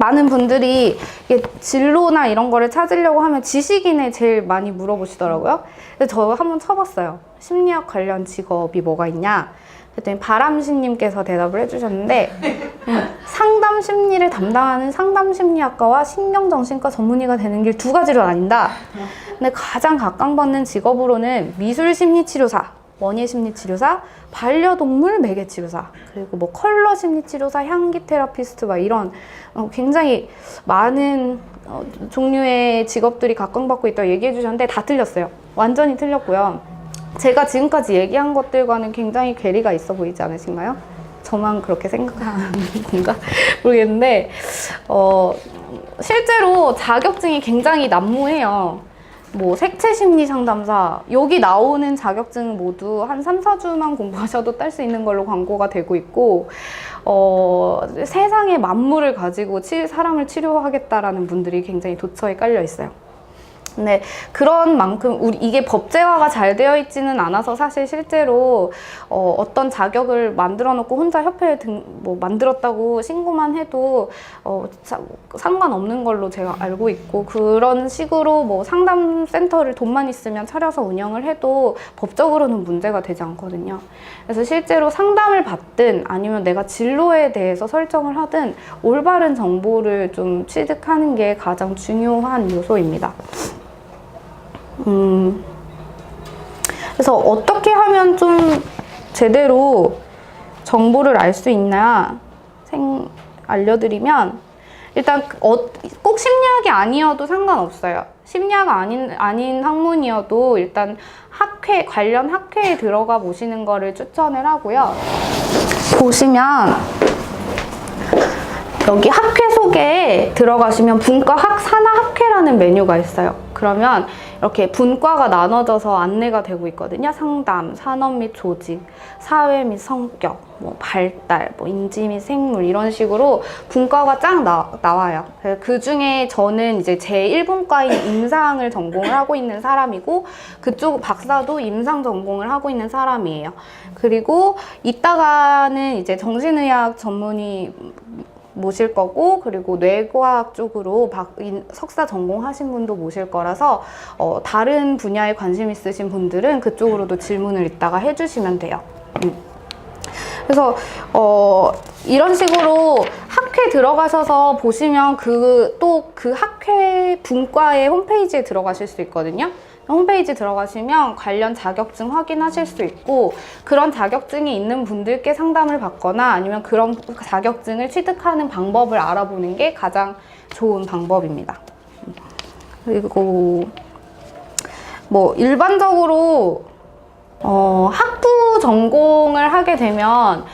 많은 분들이 이게 진로나 이런 거를 찾으려고 하면 지식인에 제일 많이 물어보시더라고요. 그래서 저 한번 쳐봤어요. 심리학 관련 직업이 뭐가 있냐? 그랬더니 바람신님께서 대답을 해주셨는데 상담 심리를 담당하는 상담심리학과와 신경정신과 전문의가 되는 길 두 가지로 나뉜다. 근데 가장 각광받는 직업으로는 미술심리치료사, 원예심리치료사, 반려동물 매개치료사, 그리고 뭐 컬러 심리치료사, 향기 테라피스트 막 이런 굉장히 많은 종류의 직업들이 각광받고 있다고 얘기해 주셨는데 다 틀렸어요. 완전히 틀렸고요. 제가 지금까지 얘기한 것들과는 굉장히 괴리가 있어 보이지 않으신가요? 저만 그렇게 생각하는 건가 모르겠는데 실제로 자격증이 굉장히 난무해요. 뭐 색채심리 상담사, 여기 나오는 자격증 모두 한 3, 4주만 공부하셔도 딸 수 있는 걸로 광고가 되고 있고 세상의 만물을 가지고 사람을 치료하겠다라는 분들이 굉장히 도처에 깔려 있어요. 근데 그런 만큼 이게 법제화가 잘 되어 있지는 않아서 사실 실제로 어떤 자격을 만들어 놓고 혼자 협회에 만들었다고 신고만 해도 상관없는 걸로 제가 알고 있고, 그런 식으로 뭐 상담센터를 돈만 있으면 차려서 운영을 해도 법적으로는 문제가 되지 않거든요. 그래서 실제로 상담을 받든 아니면 내가 진로에 대해서 설정을 하든 올바른 정보를 좀 취득하는 게 가장 중요한 요소입니다. 그래서 어떻게 하면 좀 제대로 정보를 알 수 있나 알려드리면, 일단 꼭 심리학이 아니어도 상관없어요. 심리학 아닌 학문이어도 일단 관련 학회에 들어가 보시는 거를 추천을 하고요. 보시면 여기 학회 소개에 들어가시면 분과 산하학회라는 메뉴가 있어요. 그러면 이렇게 분과가 나눠져서 안내가 되고 있거든요. 상담, 산업 및 조직, 사회 및 성격, 뭐 발달, 뭐 인지 및 생물, 이런 식으로 분과가 쫙 나와요. 그 중에 저는 이제 제1분과인 임상을 전공을 하고 있는 사람이고, 그쪽 박사도 임상 전공을 하고 있는 사람이에요. 그리고 이따가는 이제 정신의학 전문의 모실 거고, 그리고 뇌과학 쪽으로 석사 전공하신 분도 모실 거라서 다른 분야에 관심 있으신 분들은 그쪽으로도 질문을 이따가 해주시면 돼요. 그래서 이런 식으로 학회 들어가셔서 보시면 그 학회 분과의 홈페이지에 들어가실 수 있거든요. 홈페이지 들어가시면 관련 자격증 확인하실 수 있고, 그런 자격증이 있는 분들께 상담을 받거나 아니면 그런 자격증을 취득하는 방법을 알아보는 게 가장 좋은 방법입니다. 그리고 뭐 일반적으로 학부 전공을 하게 되면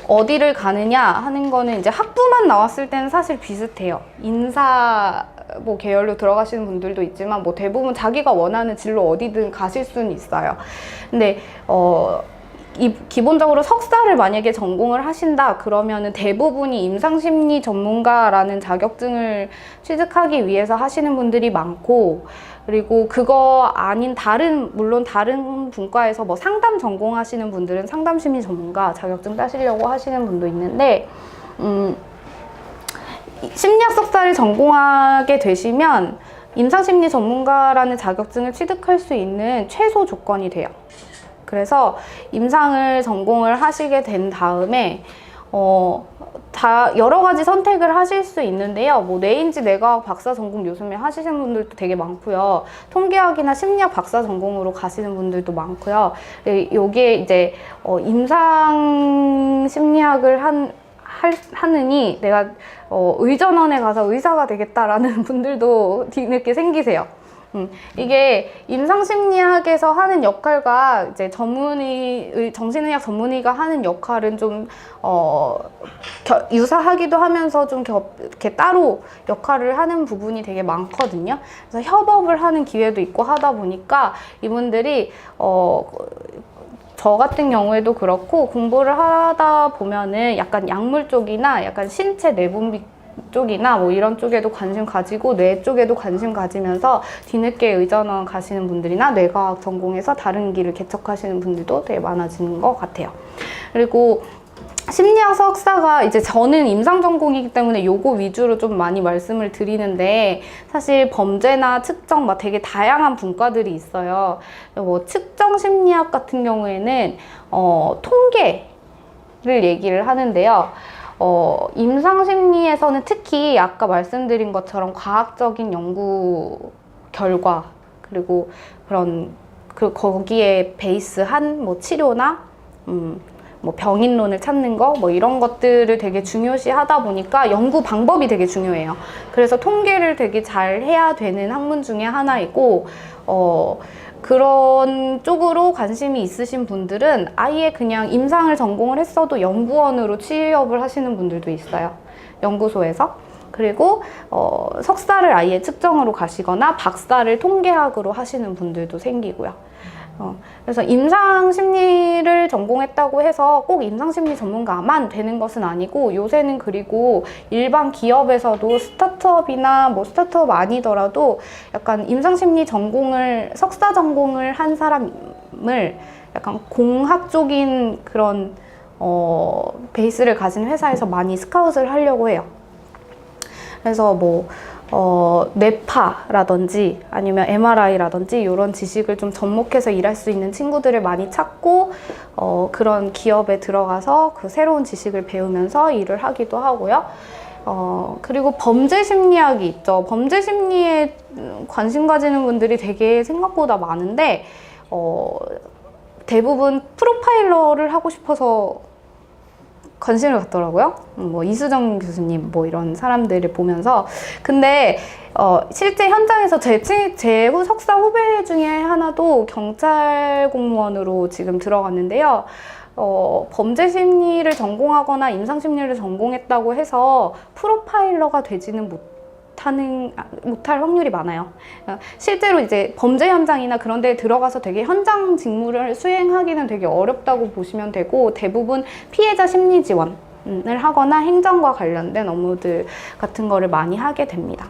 어디를 가느냐 하는 거는 이제 학부만 나왔을 때는 사실 비슷해요. 인사 뭐 계열로 들어가시는 분들도 있지만 뭐 대부분 자기가 원하는 진로 어디든 가실 수는 있어요. 근데 기본적으로 석사를 만약에 전공을 하신다 그러면은 대부분이 임상심리 전문가라는 자격증을 취득하기 위해서 하시는 분들이 많고, 그리고 그거 아닌 물론 다른 분과에서 뭐 상담 전공하시는 분들은 상담심리 전문가 자격증 따시려고 하시는 분도 있는데, 심리학 석사를 전공하게 되시면 임상심리 전문가라는 자격증을 취득할 수 있는 최소 조건이 돼요. 그래서 임상을 전공을 하시게 된 다음에 다 여러 가지 선택을 하실 수 있는데요. 뭐 뇌인지 뇌과학 박사 전공 요즘에 하시는 분들도 되게 많고요. 통계학이나 심리학 박사 전공으로 가시는 분들도 많고요. 여기에 이제 임상 심리학을 하느니 내가 의전원에 가서 의사가 되겠다라는 분들도 뒤늦게 생기세요. 이게 임상심리학에서 하는 역할과 이제 정신의학 전문의가 하는 역할은 좀 유사하기도 하면서 좀 이렇게 따로 역할을 하는 부분이 되게 많거든요. 그래서 협업을 하는 기회도 있고 하다 보니까 이분들이 저 같은 경우에도 그렇고 공부를 하다 보면은 약간 약물 쪽이나 약간 신체 내분비 쪽이나 뭐 이런 쪽에도 관심 가지고 뇌 쪽에도 관심 가지면서 뒤늦게 의전원 가시는 분들이나 뇌과학 전공에서 다른 길을 개척하시는 분들도 되게 많아지는 것 같아요. 그리고 심리학 석사가 이제 저는 임상 전공이기 때문에 요거 위주로 좀 많이 말씀을 드리는데 사실 범죄나 측정 막 되게 다양한 분과들이 있어요. 뭐 측정 심리학 같은 경우에는 통계를 얘기를 하는데요. 임상 심리에서는 특히 아까 말씀드린 것처럼 과학적인 연구 결과 그리고 거기에 베이스한 뭐 치료나 뭐 병인론을 찾는 거 뭐 이런 것들을 되게 중요시 하다 보니까 연구 방법이 되게 중요해요. 그래서 통계를 되게 잘 해야 되는 학문 중에 하나이고 그런 쪽으로 관심이 있으신 분들은 아예 그냥 임상을 전공을 했어도 연구원으로 취업을 하시는 분들도 있어요. 연구소에서. 그리고 석사를 아예 측정으로 가시거나 박사를 통계학으로 하시는 분들도 생기고요. 그래서 임상심리를 전공했다고 해서 꼭 임상심리 전문가만 되는 것은 아니고 요새는 그리고 일반 기업에서도 스타트업이나 뭐 스타트업 아니더라도 약간 임상심리 전공을 석사 전공을 한 사람을 약간 공학적인 그런 베이스를 가진 회사에서 많이 스카웃을 하려고 해요. 그래서 뭐 뇌파라든지 아니면 MRI라든지 이런 지식을 좀 접목해서 일할 수 있는 친구들을 많이 찾고 그런 기업에 들어가서 그 새로운 지식을 배우면서 일을 하기도 하고요. 그리고 범죄 심리학이 있죠. 범죄 심리에 관심 가지는 분들이 되게 생각보다 많은데 대부분 프로파일러를 하고 싶어서 관심을 갖더라고요. 뭐 이수정 교수님 뭐 이런 사람들을 보면서. 근데 실제 현장에서 제 석사 후배 중에 하나도 경찰 공무원으로 지금 들어갔는데요. 범죄 심리를 전공하거나 임상 심리를 전공했다고 해서 프로파일러가 되지는 못할 확률이 많아요. 실제로 이제 범죄 현장이나 그런 데에 들어가서 되게 현장 직무를 수행하기는 되게 어렵다고 보시면 되고 대부분 피해자 심리 지원을 하거나 행정과 관련된 업무들 같은 거를 많이 하게 됩니다.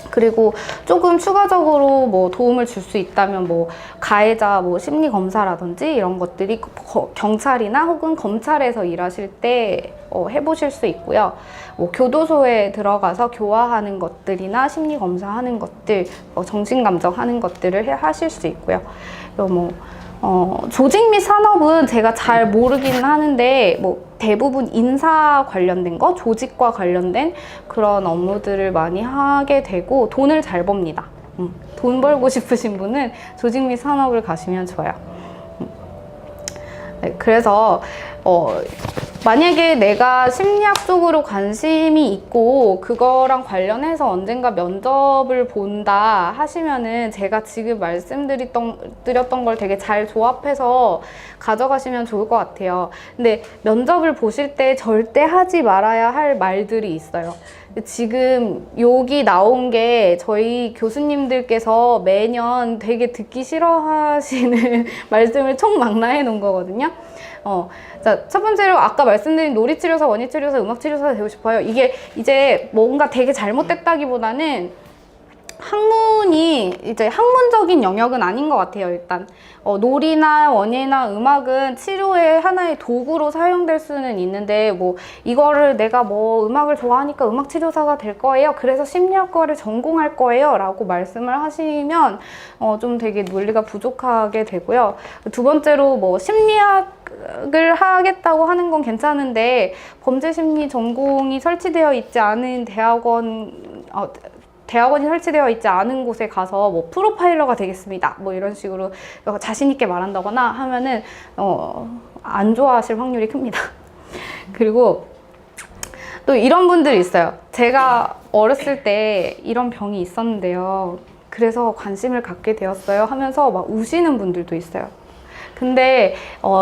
그리고 조금 추가적으로 뭐 도움을 줄 수 있다면 뭐 가해자 뭐 심리 검사라든지 이런 것들이 경찰이나 혹은 검찰에서 일하실 때 해보실 수 있고요. 뭐 교도소에 들어가서 교화하는 것들이나 심리 검사하는 것들, 정신감정하는 것들을 하실 수 있고요. 뭐 조직 및 산업은 제가 잘 모르기는 하는데 뭐 대부분 인사 관련된 거, 조직과 관련된 그런 업무들을 많이 하게 되고 돈을 잘 법니다. 돈 벌고 싶으신 분은 조직 및 산업을 가시면 좋아요. 네, 그래서 만약에 내가 심리학 쪽으로 관심이 있고 그거랑 관련해서 언젠가 면접을 본다 하시면은 제가 지금 말씀드렸던 걸 되게 잘 조합해서 가져가시면 좋을 것 같아요. 근데 면접을 보실 때 절대 하지 말아야 할 말들이 있어요. 지금 여기 나온 게 저희 교수님들께서 매년 되게 듣기 싫어하시는 말씀을 총망라해 놓은 거거든요. 자, 첫 번째로 아까 말씀드린 놀이치료사, 원예치료사, 음악치료사가 되고 싶어요. 이게 이제 뭔가 되게 잘못됐다기보다는 학문이 이제 학문적인 영역은 아닌 것 같아요. 일단 놀이나 원예나 음악은 치료의 하나의 도구로 사용될 수는 있는데 뭐 이거를 내가 뭐 음악을 좋아하니까 음악 치료사가 될 거예요. 그래서 심리학과를 전공할 거예요. 라고 말씀을 하시면 좀 되게 논리가 부족하게 되고요. 두 번째로 뭐 심리학을 하겠다고 하는 건 괜찮은데 범죄심리 전공이 설치되어 있지 않은 대학원이 설치되어 있지 않은 곳에 가서 뭐 프로파일러가 되겠습니다. 뭐 이런 식으로 자신 있게 말한다거나 하면은 안 좋아하실 확률이 큽니다. 그리고 또 이런 분들이 있어요. 제가 어렸을 때 이런 병이 있었는데요. 그래서 관심을 갖게 되었어요 하면서 막 우시는 분들도 있어요. 근데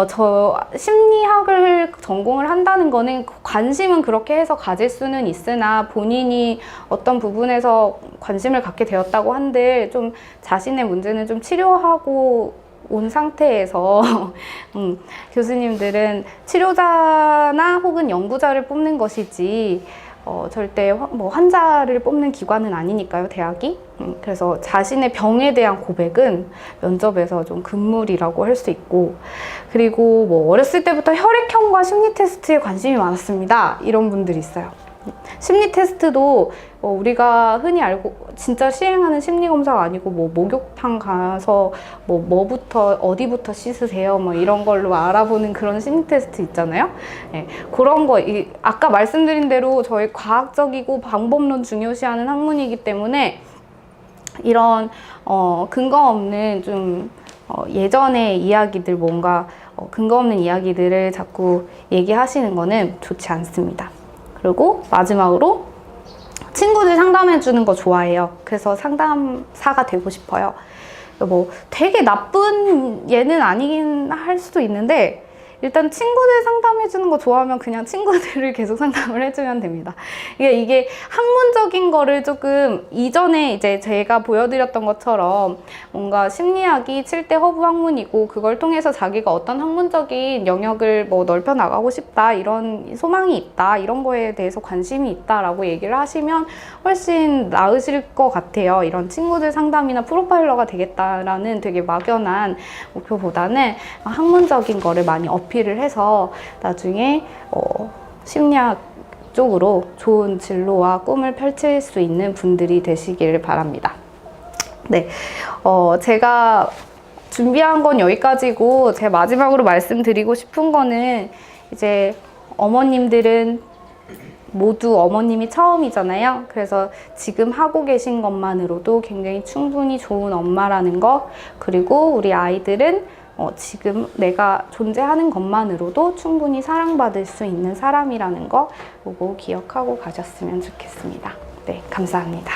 저 심리학을 전공을 한다는 거는 관심은 그렇게 해서 가질 수는 있으나 본인이 어떤 부분에서 관심을 갖게 되었다고 한들 좀 자신의 문제는 좀 치료하고 온 상태에서 교수님들은 치료자나 혹은 연구자를 뽑는 것이지 절대 뭐 환자를 뽑는 기관은 아니니까요, 대학이. 그래서 자신의 병에 대한 고백은 면접에서 좀 금물이라고 할 수 있고, 그리고 뭐 어렸을 때부터 혈액형과 심리 테스트에 관심이 많았습니다. 이런 분들이 있어요. 심리 테스트도 우리가 흔히 알고 진짜 시행하는 심리 검사가 아니고 뭐 목욕탕 가서 뭐부터 어디부터 씻으세요 뭐 이런 걸로 알아보는 그런 심리 테스트 있잖아요. 네, 그런 거 아까 말씀드린 대로 저희 과학적이고 방법론 중요시하는 학문이기 때문에 이런 근거 없는 좀 예전의 이야기들 뭔가 근거 없는 이야기들을 자꾸 얘기하시는 거는 좋지 않습니다. 그리고 마지막으로 친구들 상담해 주는 거 좋아해요. 그래서 상담사가 되고 싶어요. 뭐 되게 나쁜 예는 아니긴 할 수도 있는데 일단 친구들 상담해 주는 거 좋아하면 그냥 친구들을 계속 상담을 해주면 됩니다. 이게 학문적인 거를 조금 이전에 이제 제가 보여드렸던 것처럼 뭔가 심리학이 7대 허브 학문이고 그걸 통해서 자기가 어떤 학문적인 영역을 뭐 넓혀 나가고 싶다 이런 소망이 있다 이런 거에 대해서 관심이 있다라고 얘기를 하시면 훨씬 나으실 것 같아요. 이런 친구들 상담이나 프로파일러가 되겠다라는 되게 막연한 목표보다는 학문적인 거를 많이 어필을 해서 나중에 심리학 쪽으로 좋은 진로와 꿈을 펼칠 수 있는 분들이 되시길 바랍니다. 네, 제가 준비한 건 여기까지고 제 마지막으로 말씀드리고 싶은 거는 이제 어머님들은 모두 어머님이 처음이잖아요. 그래서 지금 하고 계신 것만으로도 굉장히 충분히 좋은 엄마라는 거, 그리고 우리 아이들은 지금 내가 존재하는 것만으로도 충분히 사랑받을 수 있는 사람이라는 거 보고 기억하고 가셨으면 좋겠습니다. 네, 감사합니다.